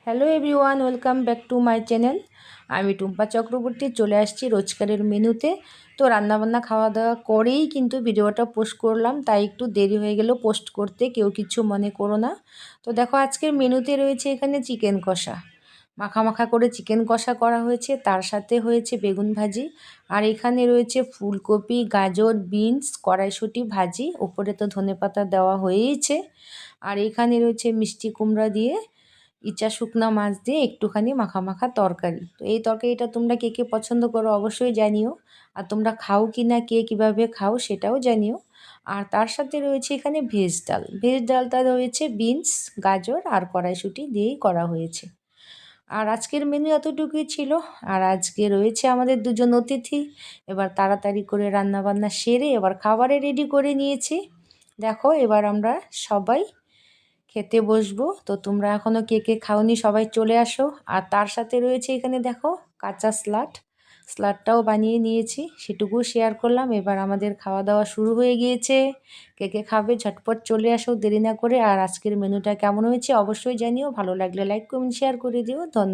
Hello everyone, welcome back to my channel. আমি টুম্পা চক্রবর্তী চলে আসছি রোজকারের মেনুতে। তো রান্নাবান্না খাওয়া দাওয়া করেই কিন্তু ভিডিওটা পোস্ট করলাম, তাই একটু দেরি হয়ে গেল পোস্ট করতে, কেউ কিছু মনে করো না। তো দেখো আজকের মেনুতে রয়েছে এখানে চিকেন কষা, মাখা মাখা করে চিকেন কষা করা হয়েছে, তার সাথে হয়েছে বেগুন ভাজি, আর এখানে রয়েছে ফুলকপি, গাজর, বিনস, কড়াইশুঁটি ভাজি, ওপরে তো ধনেপাতা দেওয়া হয়েইছে। আর এখানে রয়েছে মিষ্টি কুমড়া দিয়ে, ইচা শুকনা মাছ দিয়ে একটুখানি মাখা মাখা তরকারি। তো এই তরকারিটা তোমরা কে কে পছন্দ করো অবশ্যই জানিও, আর তোমরা খাও কি না, কে কীভাবে খাও সেটাও জানিও। আর তার সাথে রয়েছে এখানে ভেজ ডাল, ভেজ ডালটা রয়েছে বিনস, গাজর আর কড়াইশুঁটি দিয়েই করা হয়েছে। আর আজকের মেনু এতটুকুই ছিল। আর আজকে রয়েছে আমাদের দুজন অতিথি, এবার তাড়াতাড়ি করে রান্নাবান্না সেরে এবার খাবারে রেডি করে নিয়েছি। দেখো এবার আমরা সবাই খেতে বসবো। তো তোমরা এখনও কে কে খাওনি সবাই চলে আসো। আর তার সাথে রয়েছে এখানে দেখো কাঁচা স্লাডটাও বানিয়ে নিয়েছি, সেটুকু শেয়ার করলাম। এবার আমাদের খাওয়া দাওয়া শুরু হয়ে গিয়েছে। কে কে খাবে ঝটপট চলে আসো দেরি না করে। আর আজকের মেনুটা কেমন হয়েছে অবশ্যই জানিও, ভালো লাগলে লাইক কমেন্ট শেয়ার করে দিও। ধন্যবাদ।